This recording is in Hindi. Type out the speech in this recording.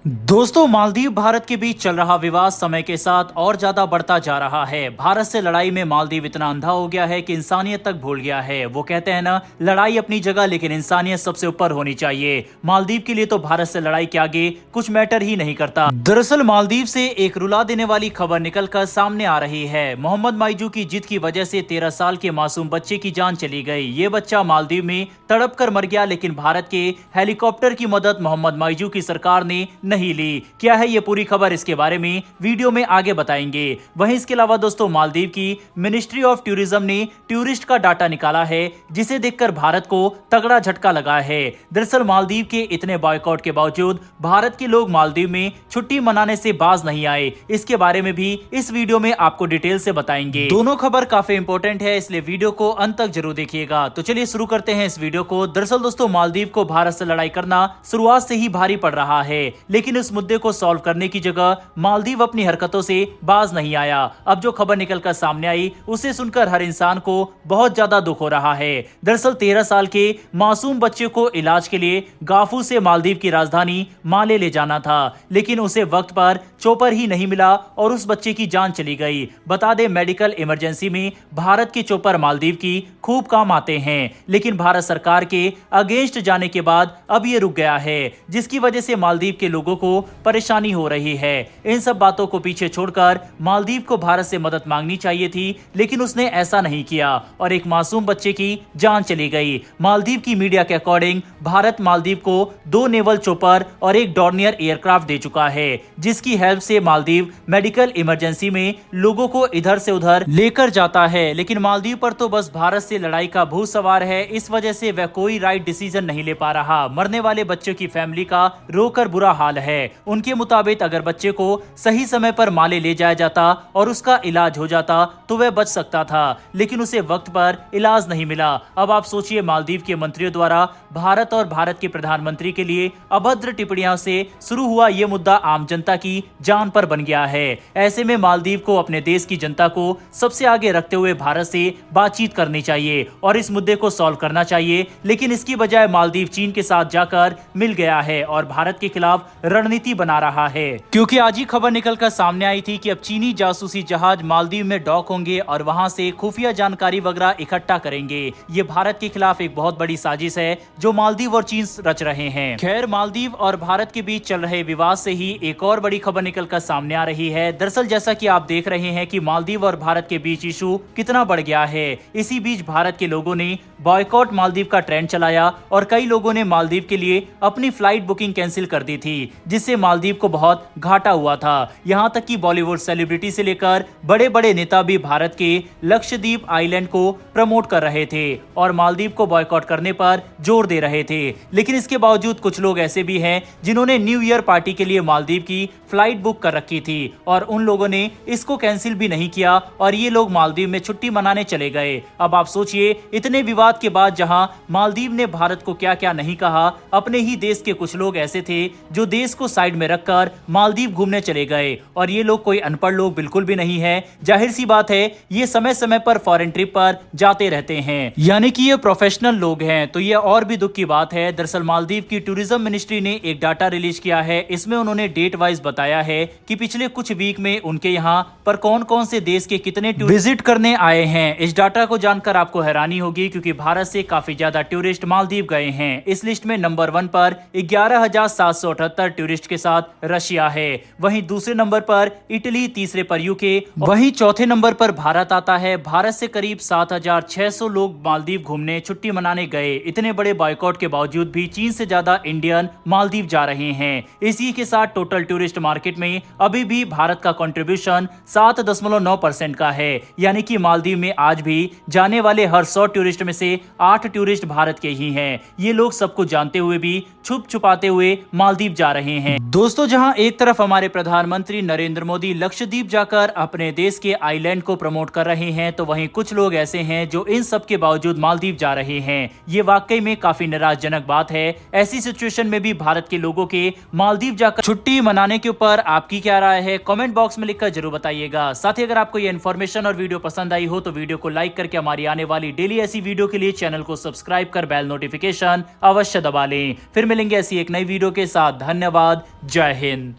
दोस्तों, मालदीव भारत के बीच चल रहा विवाद समय के साथ और ज्यादा बढ़ता जा रहा है। भारत से लड़ाई में मालदीव इतना अंधा हो गया है कि इंसानियत तक भूल गया है। वो कहते हैं ना, लड़ाई अपनी जगह लेकिन इंसानियत सबसे ऊपर होनी चाहिए। मालदीव के लिए तो भारत से लड़ाई के आगे कुछ मैटर ही नहीं करता। दरअसल मालदीव से एक रुला देने वाली खबर निकलकर सामने आ रही है। मोहम्मद माइजू की जिद की वजह से 13 साल के मासूम बच्चे की जान चली गई। ये बच्चा मालदीव में तड़प कर मर गया, लेकिन भारत के हेलीकॉप्टर की मदद मोहम्मद माइजू की सरकार ने नहीं ली। क्या है ये पूरी खबर, इसके बारे में वीडियो में आगे बताएंगे। वहीं इसके अलावा दोस्तों, मालदीव की मिनिस्ट्री ऑफ टूरिज्म ने टूरिस्ट का डाटा निकाला है, जिसे देखकर भारत को तगड़ा झटका लगा है। दरअसल मालदीव के इतने बॉयकॉट के बावजूद भारत के लोग मालदीव में छुट्टी मनाने से बाज नहीं आए। इसके बारे में भी इस वीडियो में आपको डिटेल से बताएंगे। दोनों खबर काफी इंपॉर्टेंट है, इसलिए वीडियो को अंत तक जरूर देखिएगा। तो चलिए शुरू करते हैं इस वीडियो को। दरअसल दोस्तों, मालदीव को भारत से लड़ाई करना शुरुआत से ही भारी पड़ रहा है, लेकिन इस मुद्दे को सॉल्व करने की जगह मालदीव अपनी हरकतों से बाज नहीं आया। अब जो खबर निकलकर सामने आई, उसे सुनकर हर इंसान को बहुत ज्यादा दुख हो रहा है। दरअसल 13 साल के मासूम बच्चे को इलाज के लिए गाफू से मालदीव की राजधानी माले ले जाना था, लेकिन उसे वक्त पर चोपर ही नहीं मिला और उस बच्चे की जान चली गई। बता दें, मेडिकल इमरजेंसी में भारत के चोपर मालदीव की खूब काम आते हैं, लेकिन भारत सरकार के अगेंस्ट जाने के बाद अब ये रुक गया है, जिसकी वजह से मालदीव के लोगों को परेशानी हो रही है। इन सब बातों को पीछे छोड़कर मालदीव को भारत से मदद मांगनी चाहिए थी, लेकिन उसने ऐसा नहीं किया और एक मासूम बच्चे की जान चली गई। मालदीव की मीडिया के अकॉर्डिंग भारत मालदीव को 2 नेवल चोपर और एक डॉर्नियर एयरक्राफ्ट दे चुका है, जिसकी हेल्प से मालदीव मेडिकल इमरजेंसी में लोगों को इधर से उधर लेकर जाता है। लेकिन मालदीव पर तो बस भारत से लड़ाई का भूत सवार है। इस वजह से वह कोई राइट डिसीजन नहीं ले पा रहा। मरने वाले बच्चों की फैमिली का रोकर बुरा हाल है। उनके मुताबिक अगर बच्चे को सही समय पर माले ले जाया जाता और उसका इलाज हो जाता तो वह बच सकता था, लेकिन उसे वक्त पर इलाज नहीं मिला। अब आप सोचिए, मालदीव के मंत्रियों द्वारा भारत और भारत के प्रधानमंत्री के लिए अभद्र टिप्पणियों से शुरू हुआ यह मुद्दा आम जनता की जान पर बन गया है। ऐसे में मालदीव को अपने देश की जनता को सबसे आगे रखते हुए भारत से बातचीत करनी चाहिए और इस मुद्दे को सॉल्व करना चाहिए, लेकिन इसकी बजाय मालदीव चीन के साथ जाकर मिल गया है और भारत के खिलाफ रणनीति बना रहा है। क्योंकि आज ही खबर निकलकर सामने आई थी कि अब चीनी जासूसी जहाज मालदीव में डॉक होंगे और वहां से खुफिया जानकारी वगैरह इकट्ठा करेंगे। ये भारत के खिलाफ एक बहुत बड़ी साजिश है जो मालदीव और चीन रच रहे हैं। खैर, मालदीव और भारत के बीच चल रहे विवाद से ही एक और बड़ी खबर निकलकर सामने आ रही है। दरअसल जैसा कि आप देख रहे हैं कि मालदीव और भारत के बीच इशू कितना बढ़ गया है। इसी बीच भारत के लोगों ने बॉयकॉट मालदीव का ट्रेंड चलाया और कई लोगों ने मालदीव के लिए अपनी फ्लाइट बुकिंग कैंसिल कर दी थी, जिससे मालदीव को बहुत घाटा हुआ था। यहां तक कि बॉलीवुड सेलिब्रिटी से लेकर बड़े बड़े नेता भी भारत के लक्षद्वीप आइलैंड को प्रमोट कर रहे थे और मालदीव को बॉयकॉट करने पर जोर दे रहे थे। लेकिन इसके बावजूद कुछ लोग ऐसे भी हैं जिन्होंने न्यू ईयर पार्टी के लिए मालदीव की फ्लाइट बुक कर रखी थी और उन लोगों ने इसको कैंसिल भी नहीं किया और ये लोग मालदीव में छुट्टी मनाने चले गए। अब आप सोचिए, इतने विवाद के बाद जहां मालदीव ने भारत को क्या क्या नहीं कहा, अपने ही देश के कुछ लोग ऐसे थे जो देश को साइड में रखकर मालदीव घूमने चले गए और ये लोग कोई अनपढ़ लोग बिल्कुल भी नहीं है। जाहिर सी बात है, ये समय समय पर फॉरेन ट्रिप पर जाते रहते हैं, यानी कि ये प्रोफेशनल लोग हैं। तो ये और भी दुख की बात है। दरअसल मालदीव की टूरिज्म मिनिस्ट्री ने एक डाटा रिलीज किया है। इसमें उन्होंने डेट वाइज बताया है कि पिछले कुछ वीक में उनके यहाँ पर कौन कौन से देश के कितने विजिट करने आए हैं। इस डाटा को जानकर आपको हैरानी होगी, क्योंकि भारत से काफी ज्यादा टूरिस्ट मालदीव गए हैं। इस लिस्ट में नंबर 1 पर 11,778 टूरिस्ट के साथ रशिया है। वहीं दूसरे नंबर पर इटली, तीसरे पर यूके, वहीं चौथे नंबर पर भारत आता है। भारत से करीब 7,600 लोग मालदीव घूमने छुट्टी मनाने गए। इतने बड़े बॉयकॉट के बावजूद भी चीन से ज्यादा इंडियन मालदीव जा रहे हैं। इसी के साथ टोटल टूरिस्ट मार्केट में अभी भी भारत का कंट्रीब्यूशन 7.9% का है, यानी कि मालदीव में आज भी जाने वाले हर 100 टूरिस्ट में से 8 टूरिस्ट भारत के ही हैं। ये लोग सबको जानते हुए भी छुप छुपाते हुए मालदीव जा रहे हैं। दोस्तों, जहां एक तरफ हमारे प्रधानमंत्री नरेंद्र मोदी लक्षद्वीप जाकर अपने देश के आइलैंड को प्रमोट कर रहे हैं, तो वहीं कुछ लोग ऐसे हैं जो इन सब के बावजूद मालदीव जा रहे हैं। ये वाकई में काफी निराशजनक बात है। ऐसी सिचुएशन में भी भारत के लोगों के मालदीव जाकर छुट्टी मनाने के ऊपर आपकी क्या राय है, कमेंट बॉक्स में लिखकर जरूर बताइएगा। साथ ही अगर आपको ये इन्फॉर्मेशन और वीडियो पसंद आई हो तो वीडियो को लाइक करके हमारी आने वाली डेली ऐसी वीडियो के के लिए चैनल को सब्सक्राइब कर बेल नोटिफिकेशन अवश्य दबा लें। फिर मिलेंगे ऐसी एक नई वीडियो के साथ। धन्यवाद। जय हिंद।